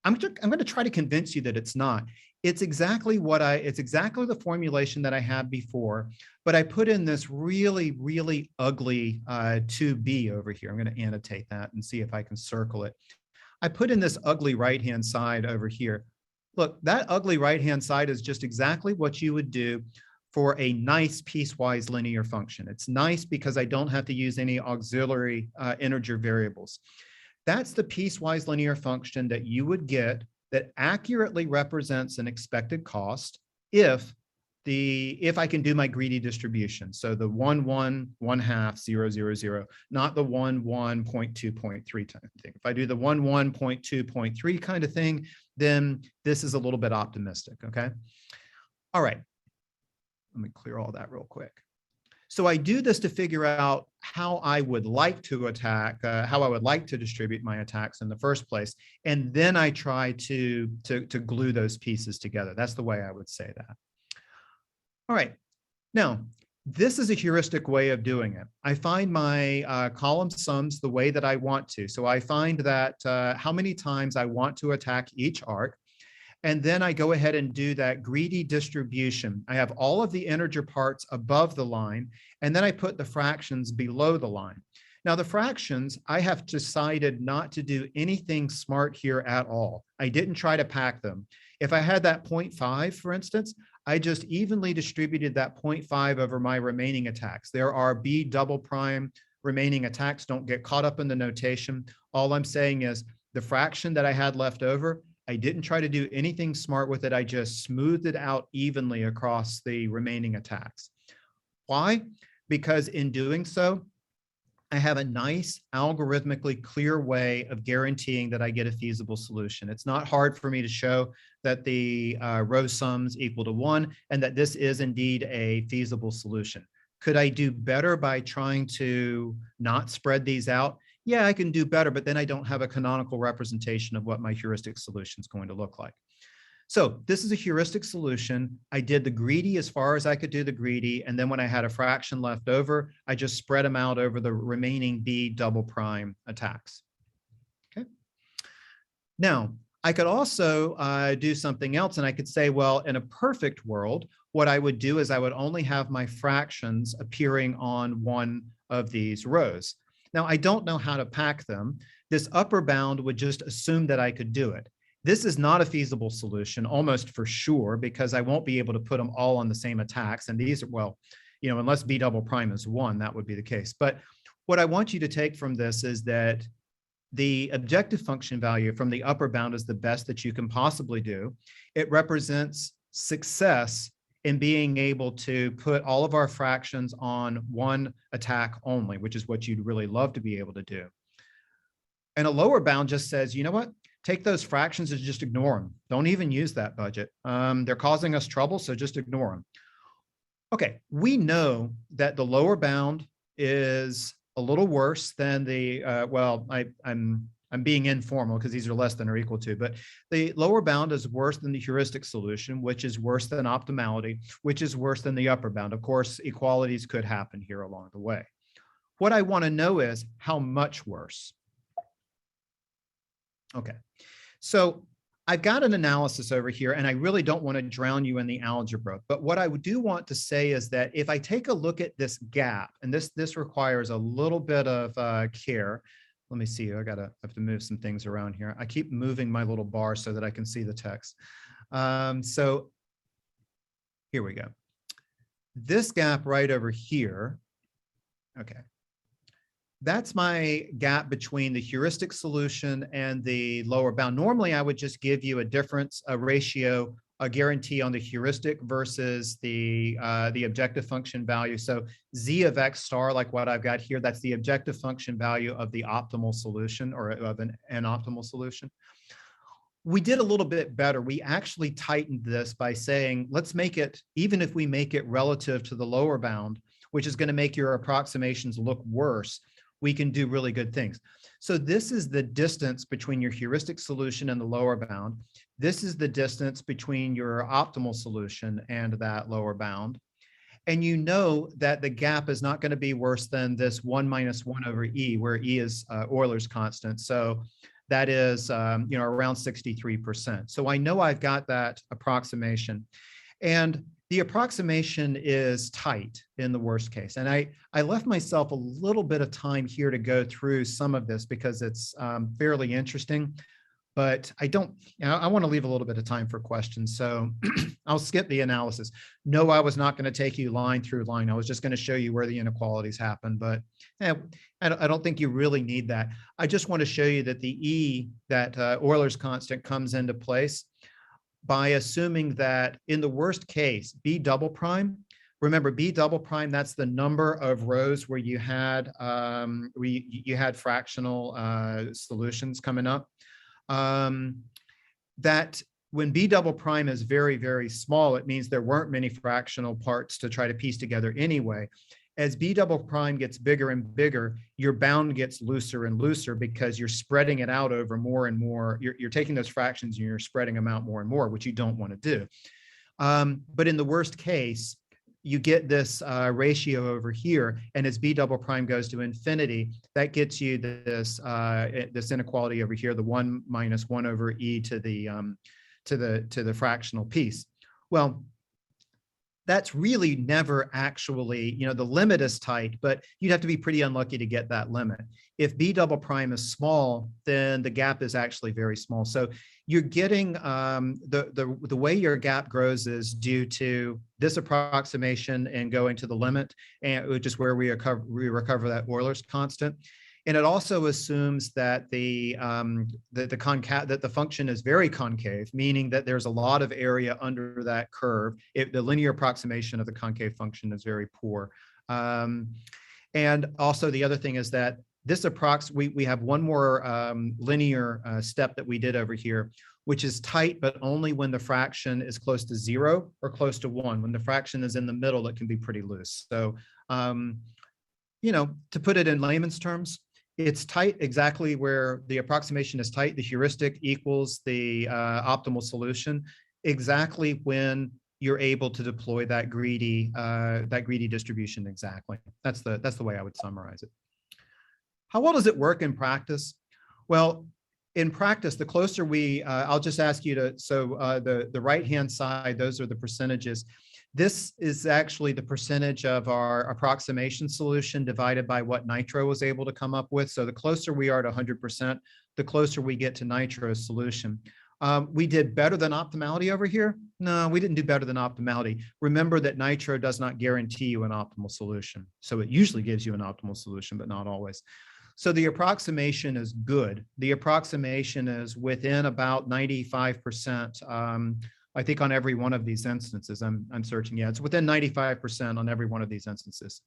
I'm going to try to convince you that it's not. It's exactly the formulation that I had before, but I put in this really, really ugly 2b over here. I'm going to annotate that and see if I can circle it. I put in this ugly right-hand side over here. Look, that ugly right-hand side is just exactly what you would do for a nice piecewise linear function. It's nice because I don't have to use any auxiliary integer variables. That's the piecewise linear function that you would get that accurately represents an expected cost if I can do my greedy distribution. So the 1, 1, 1/2, 0, 0, 0, not the 1, 1, 0.2, 0.3 type of thing. If I do the 1, 1, 0.2, 0.3 kind of thing, then this is a little bit optimistic, okay? All right, let me clear all that real quick. So I do this to figure out how I would like to attack, how I would like to distribute my attacks in the first place. And then I try to glue those pieces together. That's the way I would say that. All right, now, this is a heuristic way of doing it. I find my column sums the way that I want to. So I find that how many times I want to attack each arc. And then I go ahead and do that greedy distribution. I have all of the integer parts above the line, and then I put the fractions below the line. Now the fractions, I have decided not to do anything smart here at all. I didn't try to pack them. If I had that 0.5, for instance, I just evenly distributed that 0.5 over my remaining attacks. There are B double prime remaining attacks. Don't get caught up in the notation. All I'm saying is the fraction that I had left over, I didn't try to do anything smart with it. I just smoothed it out evenly across the remaining attacks. Why? Because in doing so, I have a nice algorithmically clear way of guaranteeing that I get a feasible solution. It's not hard for me to show that the row sums equal to 1 and that this is indeed a feasible solution. Could I do better by trying to not spread these out? Yeah, I can do better, but then I don't have a canonical representation of what my heuristic solution is going to look like. So this is a heuristic solution. I did the greedy as far as I could do the greedy. And then when I had a fraction left over, I just spread them out over the remaining B double prime attacks. Okay. Now, I could also do something else, and I could say, well, in a perfect world, what I would do is I would only have my fractions appearing on one of these rows. Now, I don't know how to pack them. This upper bound would just assume that I could do it. This is not a feasible solution, almost for sure, because I won't be able to put them all on the same attacks. And these, well, you know, unless B double prime is 1, that would be the case. But what I want you to take from this is that the objective function value from the upper bound is the best that you can possibly do. It represents success in being able to put all of our fractions on one attack only, which is what you'd really love to be able to do. And a lower bound just says, you know what? Take those fractions and just ignore them. Don't even use that budget. They're causing us trouble, so just ignore them. Okay, we know that the lower bound is a little worse than the, well, I'm being informal because these are less than or equal to, but the lower bound is worse than the heuristic solution, which is worse than optimality, which is worse than the upper bound. Of course, equalities could happen here along the way. What I want to know is how much worse. Okay, so I've got an analysis over here, and I really don't want to drown you in the algebra, but what I do want to say is that if I take a look at this gap, and this requires a little bit of care. Let me see, I have to move some things around here. I keep moving my little bar so that I can see the text. So here we go. This gap right over here, okay. That's my gap between the heuristic solution and the lower bound. Normally, I would just give you a difference, a ratio, a guarantee on the heuristic versus the objective function value. So z of x star, like what I've got here, that's the objective function value of the optimal solution or of an optimal solution. We did a little bit better. We actually tightened this by saying, let's make it, even if we make it relative to the lower bound, which is going to make your approximations look worse, we can do really good things. So this is the distance between your heuristic solution and the lower bound. This is the distance between your optimal solution and that lower bound. And you know that the gap is not going to be worse than this 1 minus 1 over E, where E is Euler's constant. So that is, around 63%. So I know I've got that approximation. And the approximation is tight in the worst case. And I left myself a little bit of time here to go through some of this because it's fairly interesting, but I want to leave a little bit of time for questions. So I'll skip the analysis. No, I was not going to take you line through line. I was just going to show you where the inequalities happen, but I don't think you really need that. I just want to show you that the E, that Euler's constant, comes into place by assuming that in the worst case, B double prime, remember B double prime, that's the number of rows where you had fractional solutions coming up. That when B double prime is very, very small, it means there weren't many fractional parts to try to piece together anyway. As B double prime gets bigger and bigger, your bound gets looser and looser because you're spreading it out over more and more. You're taking those fractions and you're spreading them out more and more, which you don't want to do. But in the worst case, you get this ratio over here, and as B double prime goes to infinity, that gets you this inequality over here, the 1 minus 1 over E to the fractional piece. Well, that's really never actually, the limit is tight, but you'd have to be pretty unlucky to get that limit. If B double prime is small, then the gap is actually very small. So you're getting, the way your gap grows is due to this approximation and going to the limit, and which is where we recover that Euler's constant. And it also assumes that the function is very concave, meaning that there's a lot of area under that curve. The linear approximation of the concave function is very poor. And also the other thing is that this we have one more linear step that we did over here, which is tight, but only when the fraction is close to 0 or close to 1. When the fraction is in the middle, it can be pretty loose. So, to put it in layman's terms, it's tight exactly where the approximation is tight. The heuristic equals the optimal solution exactly when you're able to deploy that greedy distribution exactly. That's the way I would summarize it. How well does it work in practice? Well, in practice, the closer I'll just ask you to, the right-hand side, those are the percentages. This is actually the percentage of our approximation solution divided by what Nitro was able to come up with. So the closer we are to 100%, the closer we get to Nitro's solution. We did better than optimality over here. No, we didn't do better than optimality. Remember that Nitro does not guarantee you an optimal solution. So it usually gives you an optimal solution, but not always. So the approximation is good. The approximation is within about 95%. I think on every one of these instances, I'm searching. Yeah, it's within 95% on every one of these instances.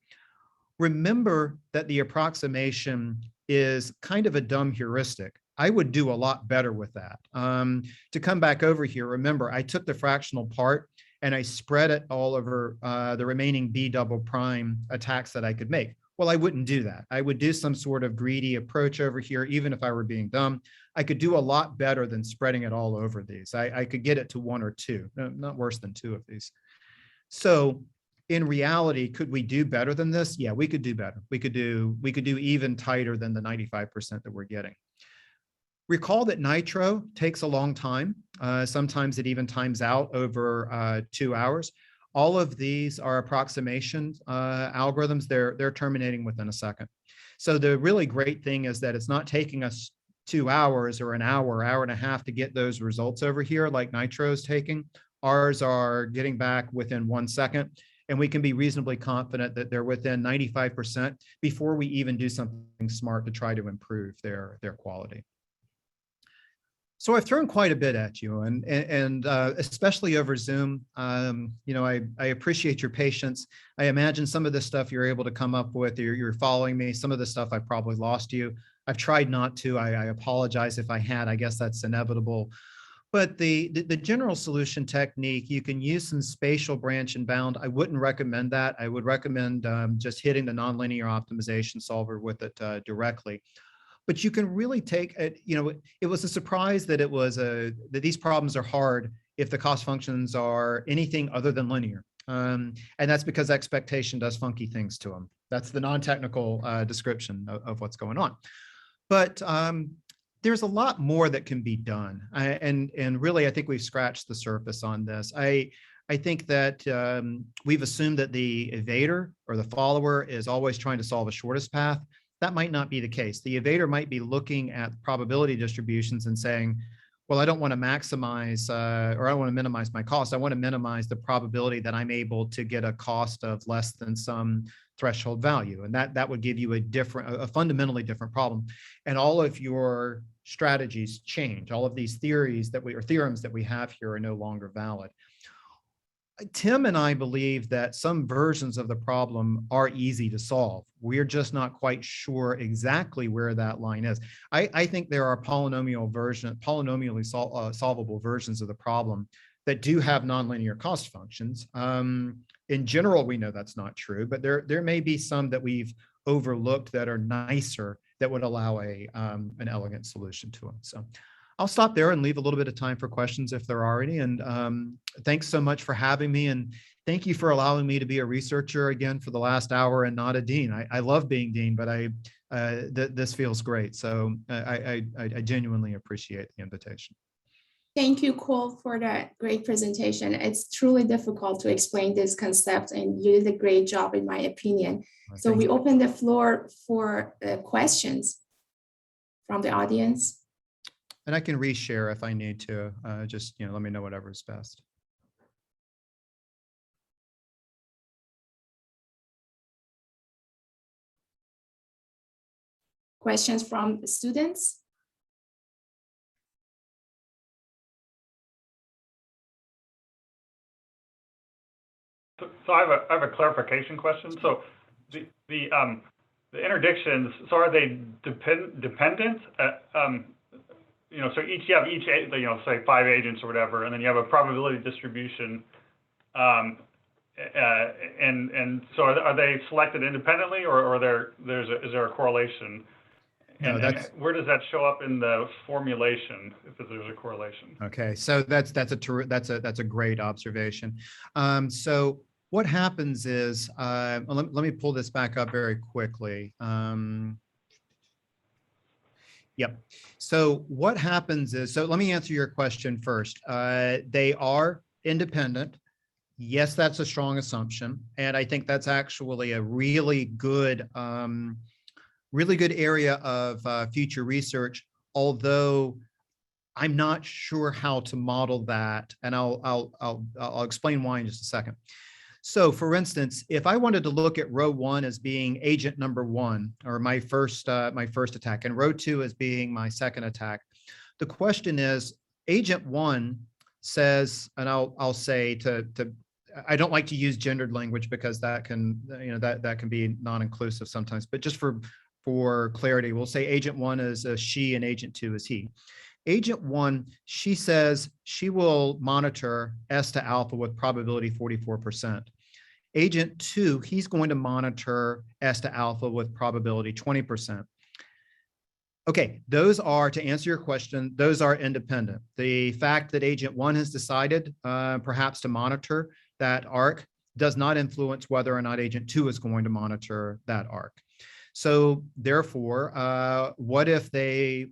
Remember that the approximation is kind of a dumb heuristic. I would do a lot better with that. To come back over here, remember, I took the fractional part and I spread it all over the remaining B double prime attacks that I could make. Well, I wouldn't do that. I would do some sort of greedy approach over here, even if I were being dumb. I could do a lot better than spreading it all over these. I could get it to 1 or 2, no, not worse than 2 of these. So in reality, could we do better than this? Yeah, we could do better. We could do even tighter than the 95% that we're getting. Recall that Nitro takes a long time. Sometimes it even times out over 2 hours. All of these are approximation algorithms. They're terminating within a second. So the really great thing is that it's not taking us 2 hours or an hour and a half to get those results over here like Nitro's taking. Ours are getting back within 1 second, and we can be reasonably confident that they're within 95% before we even do something smart to try to improve their quality. So I've thrown quite a bit at you, and especially over Zoom. I appreciate your patience. I imagine some of this stuff you're able to come up with. You're following me. Some of the stuff I've probably lost you. I've tried not to. I apologize if I had. I guess that's inevitable. But the general solution technique, you can use some spatial branch and bound. I wouldn't recommend that. I would recommend just hitting the nonlinear optimization solver with it directly. But you can really take it, it was a surprise that that these problems are hard if the cost functions are anything other than linear. And that's because expectation does funky things to them. That's the non-technical description of what's going on. But there's a lot more that can be done. And really, I think we've scratched the surface on this. I think that we've assumed that the evader or the follower is always trying to solve the shortest path. That might not be the case. The evader might be looking at probability distributions and saying, well, I don't want to maximize or I don't want to minimize my cost. I want to minimize the probability that I'm able to get a cost of less than some threshold value. And that would give you a fundamentally different problem. And all of your strategies change. All of these theories or theorems that we have here are no longer valid. Tim and I believe that some versions of the problem are easy to solve. We're just not quite sure exactly where that line is. I think there are polynomially solvable versions of the problem that do have nonlinear cost functions. In general, we know that's not true, but there may be some that we've overlooked that are nicer that would allow an elegant solution to them. So I'll stop there and leave a little bit of time for questions if there are any. And thanks so much for having me. And thank you for allowing me to be a researcher again for the last hour and not a dean. I love being dean, but this feels great. So I genuinely appreciate the invitation. Thank you, Cole, for that great presentation. It's truly difficult to explain this concept, and you did a great job, in my opinion. So we open the floor for questions from the audience. And I can reshare if I need to. Just let me know whatever is best. Questions from the students? So I have a clarification question. So the interdictions, so are they dependent? So you have each say 5 agents or whatever, and then you have a probability distribution. And so are they selected independently, or is there a correlation? And, no, and where does that show up in the formulation if there's a correlation? Okay, so that's a great observation. So what happens is, let me pull this back up very quickly. Yep. So what happens is, so let me answer your question first. They are independent. Yes, that's a strong assumption. And I think that's actually a really good area of future research, although I'm not sure how to model that. And I'll explain why in just a second. So for instance, if I wanted to look at row 1 as being agent number 1, or my first attack, and row 2 as being my second attack, the question is, agent 1 says, and I'll say I don't like to use gendered language because that can, that can be non-inclusive sometimes, but just for clarity, we'll say agent 1 is a she and agent 2 is he. Agent 1, she says she will monitor S to alpha with probability 44%. Agent 2, he's going to monitor S to alpha with probability 20%. Okay, those are, to answer your question, those are independent. The fact that agent 1 has decided perhaps to monitor that arc does not influence whether or not agent 2 is going to monitor that arc. So therefore, what if they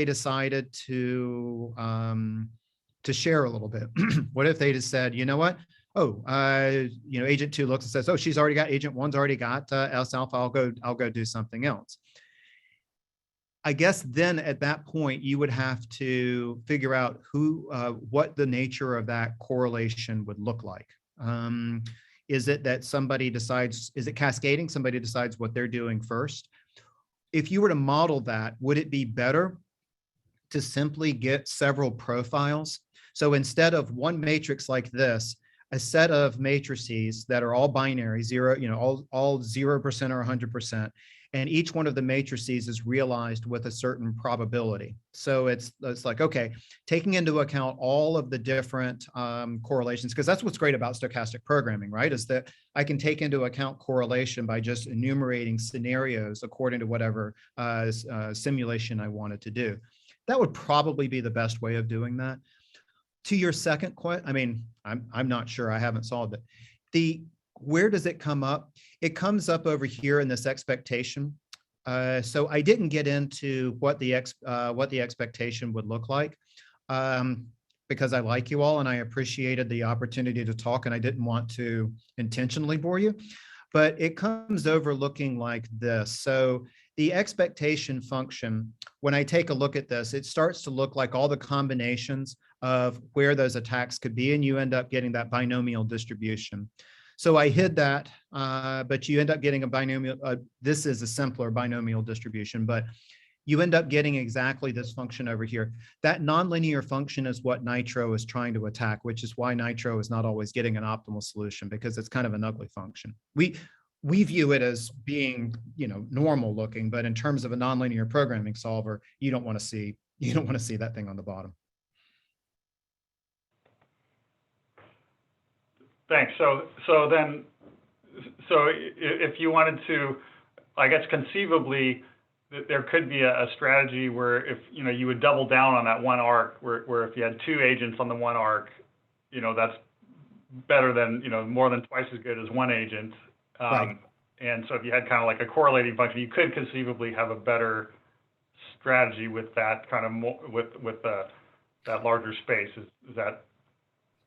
decided to share a little bit? What if they just said, you know what? Oh, agent 2 looks and says, oh, she's already got, agent 1's already got S alpha. I'll go do something else. I guess then at that point, you would have to figure out what the nature of that correlation would look like. Is it that somebody decides, is it cascading? Somebody decides what they're doing first. If you were to model that, would it be better to simply get several profiles? So instead of one matrix like this, a set of matrices that are all binary, all 0% or 100%, and each one of the matrices is realized with a certain probability. So it's like, okay, taking into account all of the different correlations, because that's what's great about stochastic programming, right? Is that I can take into account correlation by just enumerating scenarios according to whatever simulation I wanted to do. That would probably be the best way of doing that. To your second question, I'm not sure, I haven't solved it. Where does it come up? It comes up over here in this expectation. So I didn't get into what the expectation would look like, because I like you all and I appreciated the opportunity to talk, and I didn't want to intentionally bore you. But it comes over looking like this. So the expectation function, when I take a look at this, it starts to look like all the combinations of where those attacks could be, and you end up getting that binomial distribution. So I hid that, but you end up getting a binomial. This is a simpler binomial distribution, but you end up getting exactly this function over here. That nonlinear function is what Nitro is trying to attack, which is why Nitro is not always getting an optimal solution, because it's kind of an ugly function. We view it as being, normal looking, but in terms of a nonlinear programming solver, you don't want to see that thing on the bottom. Thanks. So if you wanted to, I guess conceivably, there could be a strategy where if you would double down on that one arc, where if you had two agents on the one arc, that's better than more than twice as good as one agent. Right. And so if you had kind of like a correlating function, you could conceivably have a better strategy with that kind of with that larger space. Is that?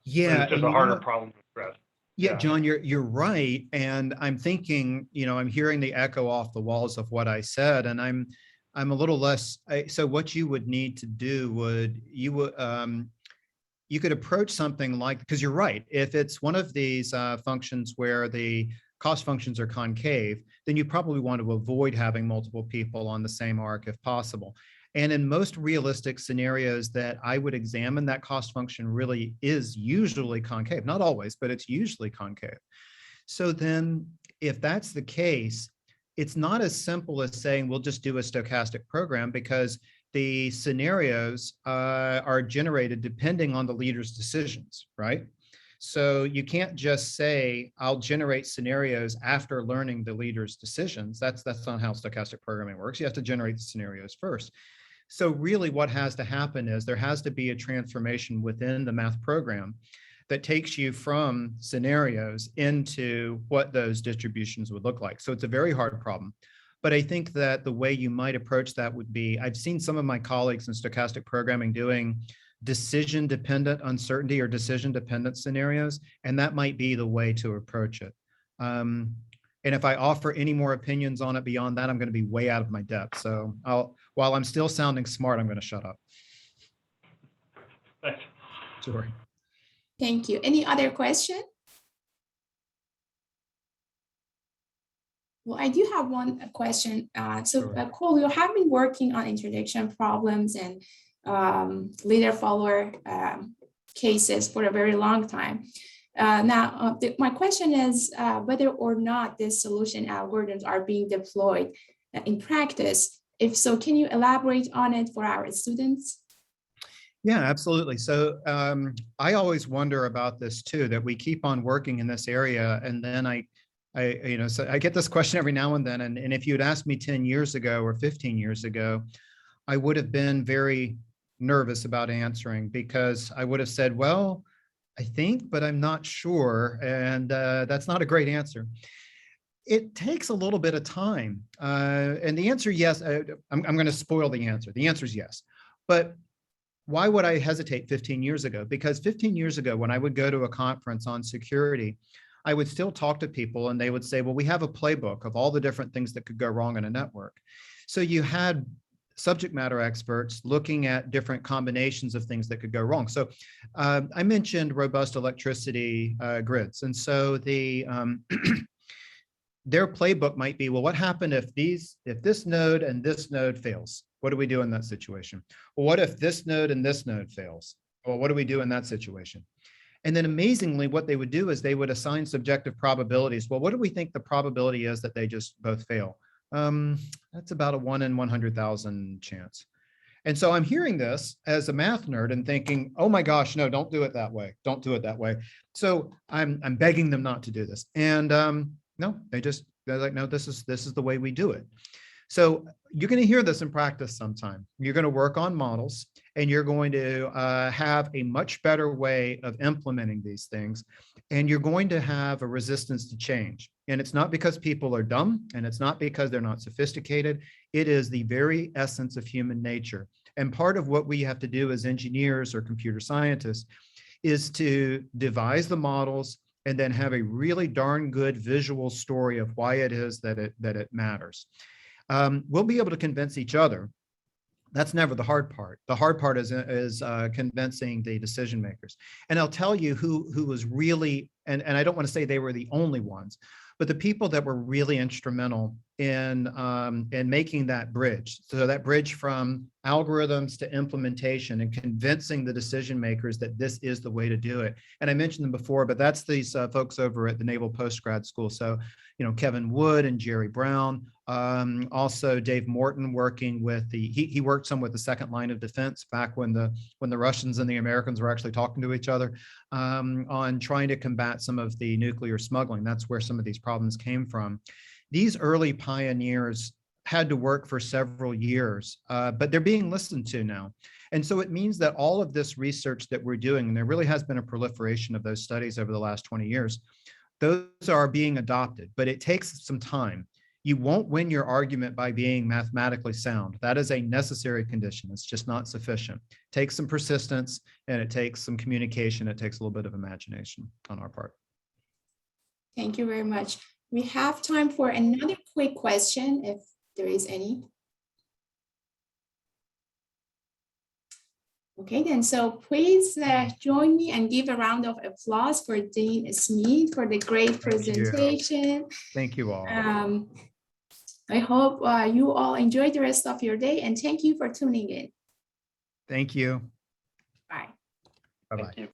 Yeah, it's just a harder problem to address. Yeah, John, you're right. And I'm thinking, I'm hearing the echo off the walls of what I said, and I'm a little less. So what you would need to do you could approach something like, because you're right, if it's one of these functions where the cost functions are concave, then you probably want to avoid having multiple people on the same arc if possible. And in most realistic scenarios that I would examine, that cost function really is usually concave. Not always, but it's usually concave. So then if that's the case, it's not as simple as saying we'll just do a stochastic program, because the scenarios are generated depending on the leader's decisions, right? So you can't just say, I'll generate scenarios after learning the leader's decisions. That's not how stochastic programming works. You have to generate the scenarios first. So really what has to happen is there has to be a transformation within the math program that takes you from scenarios into what those distributions would look like. So it's a very hard problem. But I think that the way you might approach that would be, I've seen some of my colleagues in stochastic programming doing decision-dependent uncertainty or decision-dependent scenarios, and that might be the way to approach it. And if I offer any more opinions on it beyond that, I'm going to be way out of my depth. So while I'm still sounding smart, I'm going to shut up. Thanks. Sure. Thank you. Any other question? Well, I do have one question. Cole, you have been working on interdiction problems and leader-follower cases for a very long time. My question is whether or not these solution algorithms are being deployed in practice. If so, can you elaborate on it for our students? Yeah, absolutely. So I always wonder about this too, that we keep on working in this area, and then so I get this question every now and then. And if you'd asked me 10 years ago or 15 years ago, I would have been very nervous about answering, because I would have said, well, I think, but I'm not sure. And that's not a great answer. It takes a little bit of time. And the answer, yes, I'm going to spoil the answer. The answer is yes. But why would I hesitate 15 years ago? Because 15 years ago, when I would go to a conference on security, I would still talk to people and they would say, well, we have a playbook of all the different things that could go wrong in a network. So you had subject matter experts looking at different combinations of things that could go wrong. So I mentioned robust electricity grids. And so their playbook might be, well, what happened if this node and this node fails? What do we do in that situation? Well, what if this node and this node fails? Well, what do we do in that situation? And then amazingly, what they would do is they would assign subjective probabilities. Well, what do we think the probability is that they just both fail? That's about a 1 in 100,000 chance. And so I'm hearing this as a math nerd and thinking, oh my gosh, no, don't do it that way. Don't do it that way. So I'm begging them not to do this. And no, they're like, no, this is the way we do it. So you're going to hear this in practice sometime. You're going to work on models and you're going to have a much better way of implementing these things, and you're going to have a resistance to change. And it's not because people are dumb, and it's not because they're not sophisticated. It is the very essence of human nature. And part of what we have to do as engineers or computer scientists is to devise the models and then have a really darn good visual story of why it is that it matters. We'll be able to convince each other. That's never the hard part. The hard part is convincing the decision makers. And I'll tell you who was really, and I don't want to say they were the only ones, but the people that were really instrumental in making that bridge. So that bridge from algorithms to implementation and convincing the decision makers that this is the way to do it. And I mentioned them before, but that's these folks over at the Naval Postgrad School. So, you know, Kevin Wood and Jerry Brown, also Dave Morton working with he worked some with the second line of defense back when the Russians and the Americans were actually talking to each other on trying to combat some of the nuclear smuggling. That's where some of these problems came from. These early pioneers had to work for several years, but they're being listened to now. And so it means that all of this research that we're doing, and there really has been a proliferation of those studies over the last 20 years, those are being adopted, but it takes some time. You won't win your argument by being mathematically sound. That is a necessary condition. It's just not sufficient. It takes some persistence, and it takes some communication. It takes a little bit of imagination on our part. Thank you very much. We have time for another quick question, if there is any. Okay, then, so please join me and give a round of applause for Dean Smith for the great presentation. Thank you all. I hope you all enjoy the rest of your day, and thank you for tuning in. Thank you. Bye. Bye-bye. Thank you.